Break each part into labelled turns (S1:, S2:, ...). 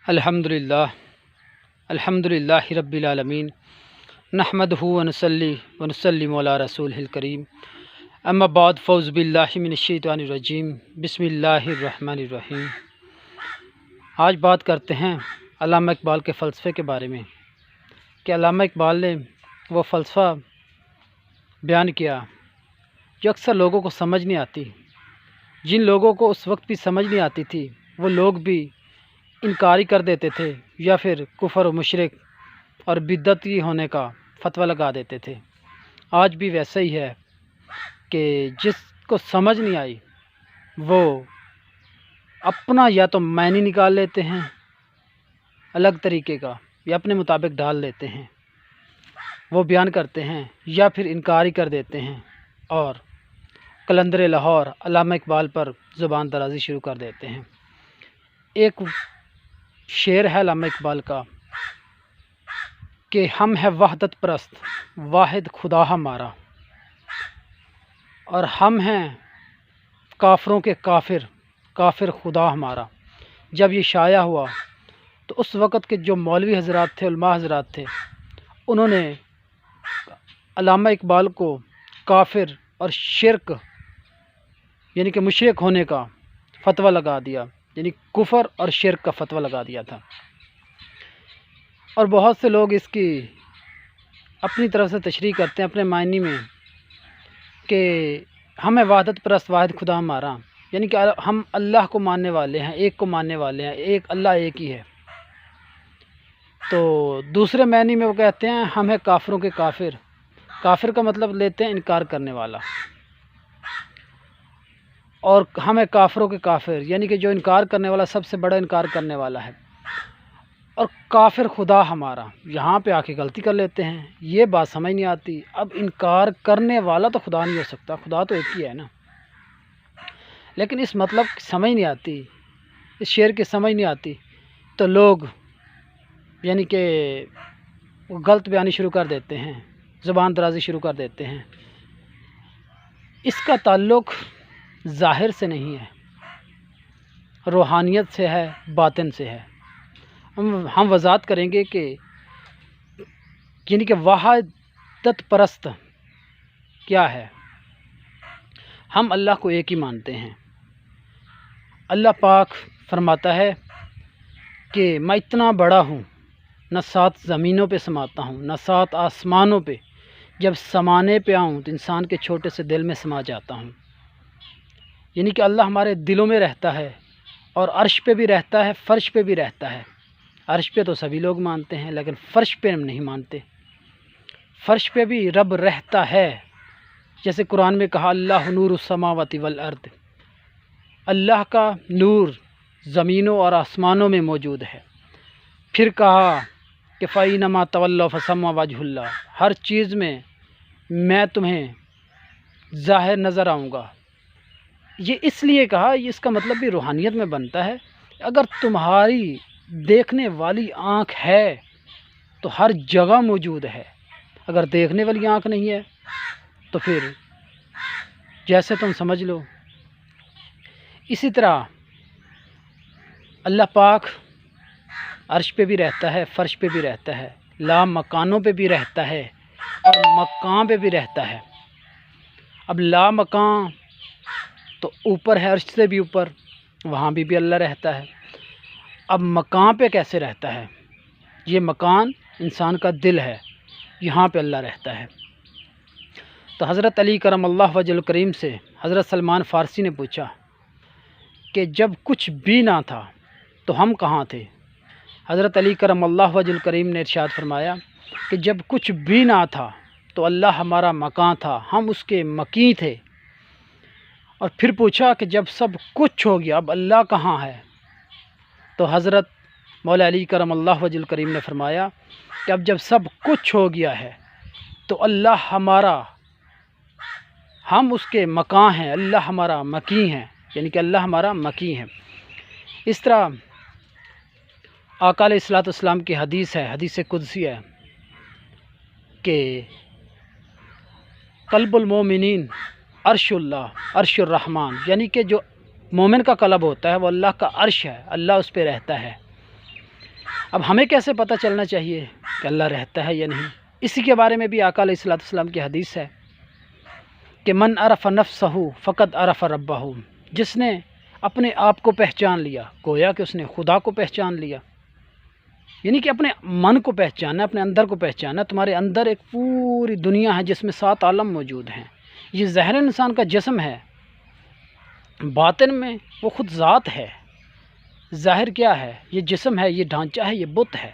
S1: الحمدللہ رب العالمین نحمدہ ونصلی ونسلم علی رسولہ الکریم اما بعد فاعوذ باللہ من الشیطان الرجیم بسم اللہ الرحمن الرحیم۔ آج بات کرتے ہیں علامہ اقبال کے فلسفے کے بارے میں کہ علامہ اقبال نے وہ فلسفہ بیان کیا جو اکثر لوگوں کو سمجھ نہیں آتی۔ جن لوگوں کو اس وقت بھی سمجھ نہیں آتی تھی وہ لوگ بھی انکاری کر دیتے تھے یا پھر کفر و مشرک اور بدعتی ہونے کا فتویٰ لگا دیتے تھے۔ آج بھی ویسا ہی ہے کہ جس کو سمجھ نہیں آئی وہ اپنا یا تو معنی نکال لیتے ہیں الگ طریقے کا یا اپنے مطابق ڈال لیتے ہیں، وہ بیان کرتے ہیں یا پھر انکاری کر دیتے ہیں اور قلندر لاہور علامہ اقبال پر زبان درازی شروع کر دیتے ہیں۔ ایک شعر ہے علامہ اقبال کا کہ ہم ہے وحدت پرست واحد خدا ہمارا، اور ہم ہیں کافروں کے کافر کافر خدا ہمارا۔ جب یہ شائع ہوا تو اس وقت کے جو مولوی حضرات تھے، علماء حضرات تھے، انہوں نے علامہ اقبال کو کافر اور شرک یعنی کہ مشرک ہونے کا فتویٰ لگا دیا، یعنی کفر اور شرک کا فتویٰ لگا دیا تھا۔ اور بہت سے لوگ اس کی اپنی طرف سے تشریح کرتے ہیں اپنے معنی میں کہ ہمیں وحدت پرست واحد خدا ہمارا، یعنی کہ ہم اللہ کو ماننے والے ہیں، ایک کو ماننے والے ہیں، ایک اللہ ایک ہی ہے۔ تو دوسرے معنی میں وہ کہتے ہیں ہم ہیں کافروں کے کافر۔ کافر کا مطلب لیتے ہیں انکار کرنے والا، اور ہمیں کافروں کے کافر یعنی کہ جو انکار کرنے والا سب سے بڑا انکار کرنے والا ہے، اور کافر خدا ہمارا۔ یہاں پہ آ کے غلطی کر لیتے ہیں، یہ بات سمجھ نہیں آتی۔ اب انکار کرنے والا تو خدا نہیں ہو سکتا، خدا تو ایک ہی ہے نا، لیکن اس مطلب سمجھ نہیں آتی، اس شعر کی سمجھ نہیں آتی تو لوگ یعنی کہ غلط بیانی شروع کر دیتے ہیں، زبان درازی شروع کر دیتے ہیں۔ اس کا تعلق ظاہر سے نہیں ہے، روحانیت سے ہے، باطن سے ہے۔ ہم وضاحت کریں گے کہ یعنی کہ وحدت پرست کیا ہے۔ ہم اللہ کو ایک ہی مانتے ہیں۔ اللہ پاک فرماتا ہے کہ میں اتنا بڑا ہوں، نہ 7 زمینوں پہ سماتا ہوں نہ 7 آسمانوں پہ، جب سمانے پہ آؤں تو انسان کے چھوٹے سے دل میں سما جاتا ہوں۔ یعنی کہ اللہ ہمارے دلوں میں رہتا ہے، اور عرش پہ بھی رہتا ہے، فرش پہ بھی رہتا ہے۔ عرش پہ تو سبھی لوگ مانتے ہیں لیکن فرش پہ ہم نہیں مانتے۔ فرش پہ بھی رب رہتا ہے، جیسے قرآن میں کہا اللہ نور السماوات والارض، اللہ کا نور زمینوں اور آسمانوں میں موجود ہے۔ پھر کہا کہ فَإِنَّمَا تَوَلَّوْا فَثَمَّ وَجْهُ اللَّهِ، ہر چیز میں تمہیں ظاہر نظر آؤں گا۔ یہ اس لیے کہا، اس کا مطلب بھی روحانیت میں بنتا ہے۔ اگر تمہاری دیکھنے والی آنکھ ہے تو ہر جگہ موجود ہے، اگر دیکھنے والی آنکھ نہیں ہے تو پھر جیسے تم سمجھ لو۔ اسی طرح اللہ پاک عرش پہ بھی رہتا ہے، فرش پہ بھی رہتا ہے، لا مکانوں پہ بھی رہتا ہے اور مکان پہ بھی رہتا ہے۔ اب لا مکان تو اوپر ہے، عرش سے بھی اوپر، وہاں بھی اللہ رہتا ہے۔ اب مکان پہ کیسے رہتا ہے؟ یہ مکان انسان کا دل ہے، یہاں پہ اللہ رہتا ہے۔ تو حضرت علی کرم اللہ وجہ الکریم سے حضرت سلمان فارسی نے پوچھا کہ جب کچھ بھی نہ تھا تو ہم کہاں تھے؟ حضرت علی کرم اللہ وجہ الکریم نے ارشاد فرمایا کہ جب کچھ بھی نہ تھا تو اللہ ہمارا مکان تھا، ہم اس کے مکی تھے۔ اور پھر پوچھا کہ جب سب کچھ ہو گیا اب اللہ کہاں ہے؟ تو حضرت مولا علی کرم اللہ وجہ الکریم نے فرمایا کہ اب جب سب کچھ ہو گیا ہے تو اللہ ہمارا، ہم اس کے مکان ہیں، اللہ ہمارا مکی ہے، یعنی کہ اللہ ہمارا مکی ہے۔ اس طرح آقا علیہ الصلوۃ والسلام کی حدیث ہے، حدیث قدسی ہے کہ قلب المومنین عرش اللہ عرش الرحمن، یعنی کہ جو مومن کا قلب ہوتا ہے وہ اللہ کا عرش ہے، اللہ اس پہ رہتا ہے۔ اب ہمیں کیسے پتہ چلنا چاہیے کہ اللہ رہتا ہے یا نہیں؟ اسی کے بارے میں بھی آقا علیہ الصلوۃ والسلام کی حدیث ہے کہ من عرف نفسہ فقد عرف ربہ، جس نے اپنے آپ کو پہچان لیا گویا کہ اس نے خدا کو پہچان لیا۔ یعنی کہ اپنے من کو پہچاننا، اپنے اندر کو پہچاننا۔ تمہارے اندر ایک پوری دنیا ہے جس میں 7 عالم موجود ہیں۔ یہ ظاہر انسان کا جسم ہے، باطن میں وہ خود ذات ہے۔ ظاہر کیا ہے؟ یہ جسم ہے، یہ ڈھانچہ ہے، یہ بت ہے،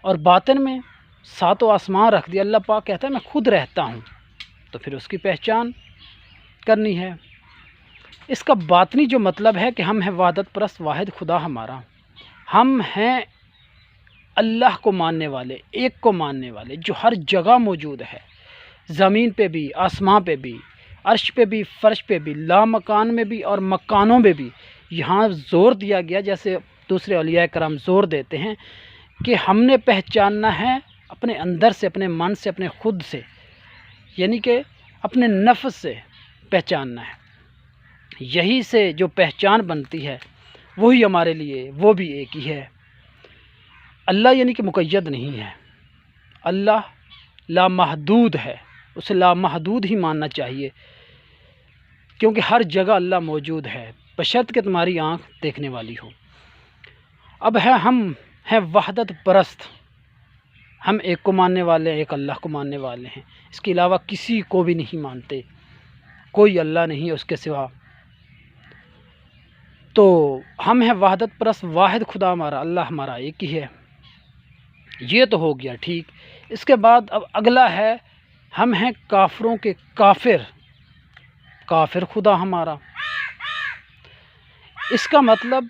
S1: اور باطن میں 7 آسمان رکھ دیا۔ اللہ پاک کہتا ہے میں خود رہتا ہوں، تو پھر اس کی پہچان کرنی ہے۔ اس کا باطنی جو مطلب ہے کہ ہم ہیں وحدت پرست، واحد خدا ہمارا، ہم ہیں اللہ کو ماننے والے، ایک کو ماننے والے جو ہر جگہ موجود ہے، زمین پہ بھی، آسمان پہ بھی، عرش پہ بھی، فرش پہ بھی، لا مکان میں بھی اور مکانوں میں بھی۔ یہاں زور دیا گیا جیسے دوسرے اولیاء کرام زور دیتے ہیں کہ ہم نے پہچاننا ہے اپنے اندر سے، اپنے من سے، اپنے خود سے، یعنی کہ اپنے نفس سے پہچاننا ہے۔ یہی سے جو پہچان بنتی ہے وہی ہمارے لیے وہ بھی ایک ہی ہے۔ اللہ یعنی کہ مقید نہیں ہے، اللہ لامحدود ہے، اسے لامحدود ہی ماننا چاہیے، کیونکہ ہر جگہ اللہ موجود ہے بشرط کہ تمہاری آنکھ دیکھنے والی ہو۔ اب ہم ہیں وحدت پرست، ہم ایک کو ماننے والے ہیں، ایک اللہ کو ماننے والے ہیں، اس کے علاوہ کسی کو بھی نہیں مانتے، کوئی اللہ نہیں ہے اس کے سوا۔ تو ہم ہیں وحدت پرست، واحد خدا ہمارا، اللہ ہمارا ایک ہی ہے۔ یہ تو ہو گیا ٹھیک۔ اس کے بعد اب اگلا ہے ہم ہیں کافروں کے کافر، کافر خدا ہمارا۔ اس کا مطلب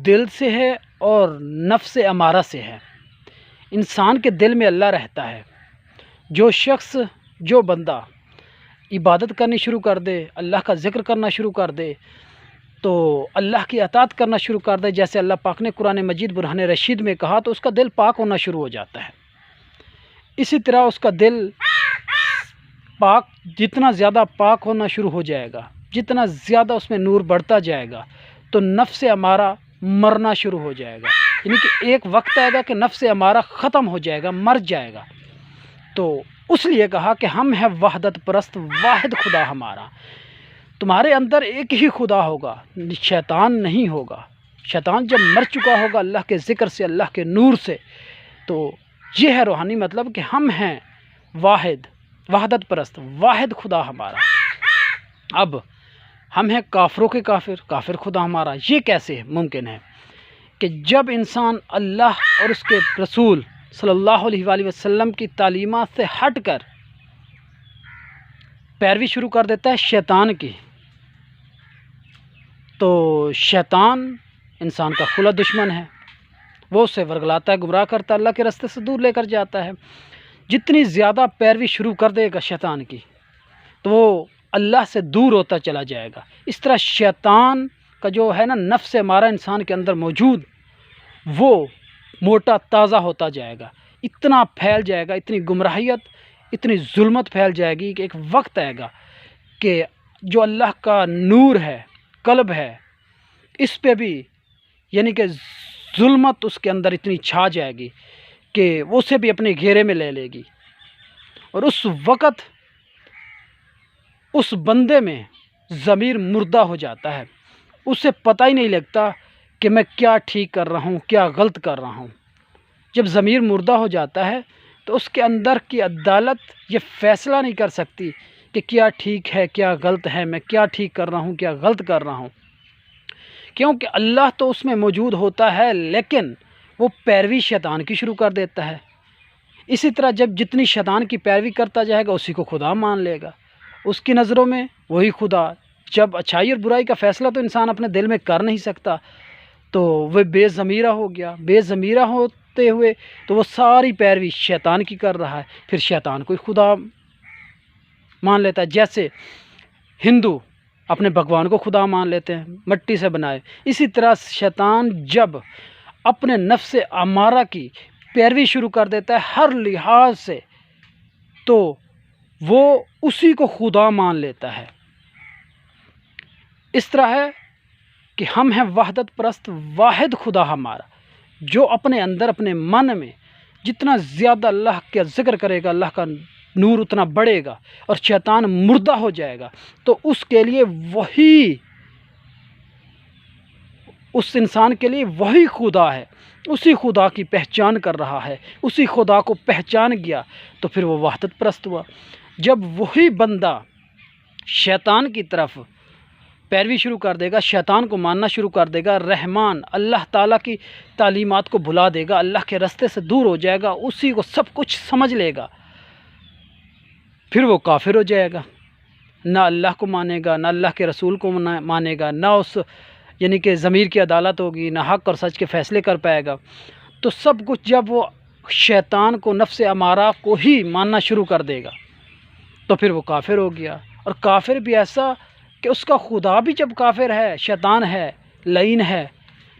S1: دل سے ہے اور نفس امارہ سے ہے۔ انسان کے دل میں اللہ رہتا ہے۔ جو شخص، جو بندہ عبادت کرنی شروع کر دے، اللہ کا ذکر کرنا شروع کر دے، تو اللہ کی اطاعت کرنا شروع کر دے، جیسے اللہ پاک نے قرآن مجید برہان رشید میں کہا، تو اس کا دل پاک ہونا شروع ہو جاتا ہے۔ اسی طرح اس کا دل پاک، جتنا زیادہ پاک ہونا شروع ہو جائے گا، جتنا زیادہ اس میں نور بڑھتا جائے گا، تو نفس امارہ مرنا شروع ہو جائے گا۔ یعنی کہ ایک وقت آئے گا کہ نفس امارہ ختم ہو جائے گا، مر جائے گا۔ تو اس لیے کہا کہ ہم ہیں وحدت پرست، واحد خدا ہمارا۔ تمہارے اندر ایک ہی خدا ہوگا، شیطان نہیں ہوگا۔ شیطان جب مر چکا ہوگا اللہ کے ذکر سے، اللہ کے نور سے، تو یہ ہے روحانی مطلب کہ ہم ہیں واحد، وحدت پرست، واحد خدا ہمارا۔ اب ہم ہیں کافروں کے کافر، کافر خدا ہمارا۔ یہ کیسے ممکن ہے کہ جب انسان اللہ اور اس کے رسول صلی اللہ علیہ وآلہ وسلم کی تعلیمات سے ہٹ کر پیروی شروع کر دیتا ہے شیطان کی، تو شیطان انسان کا کھلا دشمن ہے، وہ اسے ورگلاتا ہے، گمراہ کرتا ہے، اللہ کے راستے سے دور لے کر جاتا ہے۔ جتنی زیادہ پیروی شروع کر دے گا شیطان کی، تو وہ اللہ سے دور ہوتا چلا جائے گا۔ اس طرح شیطان کا جو ہے نا نفس ہمارا انسان کے اندر موجود، وہ موٹا تازہ ہوتا جائے گا، اتنا پھیل جائے گا، اتنی گمراہیت، اتنی ظلمت پھیل جائے گی کہ ایک وقت آئے گا کہ جو اللہ کا نور ہے، قلب ہے، اس پہ بھی یعنی کہ ظلمت اس کے اندر اتنی چھا جائے گی کہ وہ اسے بھی اپنے گھیرے میں لے لے گی، اور اس وقت اس بندے میں ضمیر مردہ ہو جاتا ہے، اسے پتہ ہی نہیں لگتا کہ میں کیا ٹھیک کر رہا ہوں، کیا غلط کر رہا ہوں۔ جب ضمیر مردہ ہو جاتا ہے تو اس کے اندر کی عدالت یہ فیصلہ نہیں کر سکتی کہ کیا ٹھیک ہے، کیا غلط ہے، میں کیا ٹھیک کر رہا ہوں، کیا غلط کر رہا ہوں، کیونکہ اللہ تو اس میں موجود ہوتا ہے، لیکن وہ پیروی شیطان کی شروع کر دیتا ہے۔ اسی طرح جب جتنی شیطان کی پیروی کرتا جائے گا، اسی کو خدا مان لے گا، اس کی نظروں میں وہی خدا۔ جب اچھائی اور برائی کا فیصلہ تو انسان اپنے دل میں کر نہیں سکتا، تو وہ بے ضمیرہ ہو گیا۔ بے ضمیرہ ہوتے ہوئے تو وہ ساری پیروی شیطان کی کر رہا ہے، پھر شیطان کو خدا مان لیتا ہے۔ جیسے ہندو اپنے بھگوان کو خدا مان لیتے ہیں، مٹی سے بنائے، اسی طرح شیطان جب اپنے نفس امارہ کی پیروی شروع کر دیتا ہے ہر لحاظ سے، تو وہ اسی کو خدا مان لیتا ہے۔ اس طرح ہے کہ ہم ہیں وحدت پرست، واحد خدا ہمارا، جو اپنے اندر اپنے من میں جتنا زیادہ اللہ کا ذکر کرے گا اللہ کا نور اتنا بڑھے گا اور شیطان مردہ ہو جائے گا، تو اس کے لیے وہی، اس انسان کے لیے وہی خدا ہے، اسی خدا کی پہچان کر رہا ہے، اسی خدا کو پہچان گیا تو پھر وہ وحدت پرست ہوا۔ جب وہی بندہ شیطان کی طرف پیروی شروع کر دے گا، شیطان کو ماننا شروع کر دے گا، رحمان اللہ تعالیٰ کی تعلیمات کو بھلا دے گا، اللہ کے راستے سے دور ہو جائے گا، اسی کو سب کچھ سمجھ لے گا، پھر وہ کافر ہو جائے گا، نہ اللہ کو مانے گا، نہ اللہ کے رسول کو مانے گا، نہ اس یعنی کہ ضمیر کی عدالت ہوگی، نہ حق اور سچ کے فیصلے کر پائے گا۔ تو سب کچھ جب وہ شیطان کو، نفس امارہ کو ہی ماننا شروع کر دے گا تو پھر وہ کافر ہو گیا۔ اور کافر بھی ایسا کہ اس کا خدا بھی جب کافر ہے، شیطان ہے، لعین ہے،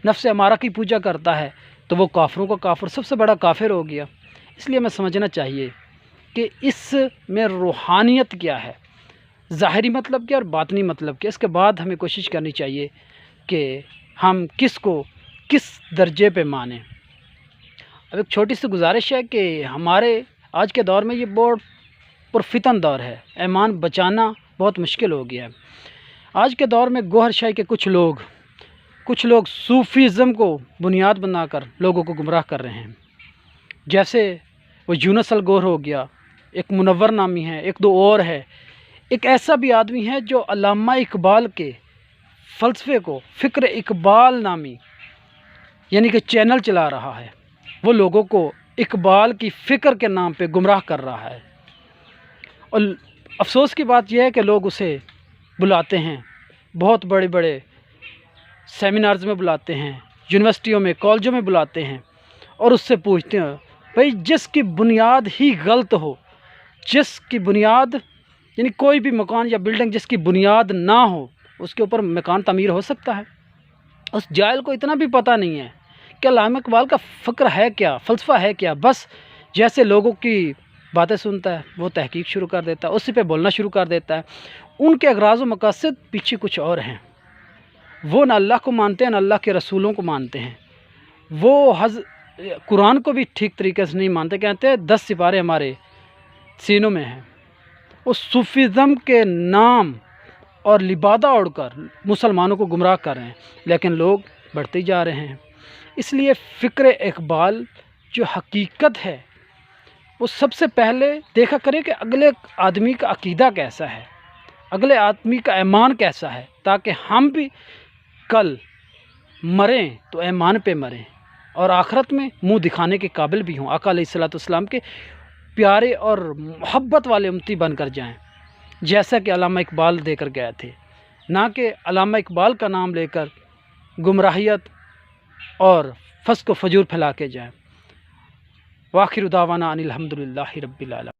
S1: نفس امارہ کی پوجا کرتا ہے، تو وہ کافروں کا کافر، سب سے بڑا کافر ہو گیا۔ اس لیے ہمیں سمجھنا چاہیے کہ اس میں روحانیت کیا ہے، ظاہری مطلب کیا اور باطنی مطلب کیا۔ اس کے بعد ہمیں کوشش کرنی چاہیے کہ ہم کس کو کس درجے پہ مانیں۔ اب ایک چھوٹی سی گزارش ہے کہ ہمارے آج کے دور میں یہ بہت پرفتن دور ہے، ایمان بچانا بہت مشکل ہو گیا ہے۔ آج کے دور میں گوہر شاہی کے کچھ لوگ صوفیزم کو بنیاد بنا کر لوگوں کو گمراہ کر رہے ہیں، جیسے وہ یونس الگور ہو گیا، ایک منور نامی ہے، ایک دو اور ہے، ایک ایسا بھی آدمی ہے جو علامہ اقبال کے فلسفے کو، فکر اقبال نامی یعنی کہ چینل چلا رہا ہے، وہ لوگوں کو اقبال کی فکر کے نام پہ گمراہ کر رہا ہے۔ اور افسوس کی بات یہ ہے کہ لوگ اسے بلاتے ہیں، بہت بڑے بڑے سیمینارز میں بلاتے ہیں، یونیورسٹیوں میں، کالجوں میں بلاتے ہیں، اور اس سے پوچھتے ہیں بھئی جس کی بنیاد ہی غلط ہو، جس کی بنیاد یعنی کوئی بھی مکان یا بلڈنگ جس کی بنیاد نہ ہو، اس کے اوپر مکان تعمیر ہو سکتا ہے؟ اس جاہل کو اتنا بھی پتہ نہیں ہے کہ علامہ اقبال کا فکر ہے کیا، فلسفہ ہے کیا، بس جیسے لوگوں کی باتیں سنتا ہے وہ تحقیق شروع کر دیتا ہے، اسی پہ بولنا شروع کر دیتا ہے۔ ان کے اغراض و مقاصد پیچھے کچھ اور ہیں، وہ نہ اللہ کو مانتے ہیں نہ اللہ کے رسولوں کو مانتے ہیں، وہ قرآن کو بھی ٹھیک طریقے سے نہیں مانتے، کہتے ہیں 10 سپارے ہمارے سینوں میں ہیں۔ اس صوفیزم کے نام اور لبادہ اوڑھ کر مسلمانوں کو گمراہ کر رہے ہیں، لیکن لوگ بڑھتے جا رہے ہیں۔ اس لیے فکر اقبال جو حقیقت ہے وہ سب سے پہلے دیکھا کرے کہ اگلے آدمی کا عقیدہ کیسا ہے، اگلے آدمی کا ایمان کیسا ہے، تاکہ ہم بھی کل مریں تو ایمان پہ مریں اور آخرت میں منہ دکھانے کے قابل بھی ہوں، آقا علیہ الصلوۃ والسلام کے پیارے اور محبت والے امتی بن کر جائیں، جیسا کہ علامہ اقبال دے کر گئے تھے، نہ کہ علامہ اقبال کا نام لے کر گمراہیت اور فسق و فجور پھیلا کے جائیں۔ وآخر دعوانا ان الحمد للہ رب العالمین۔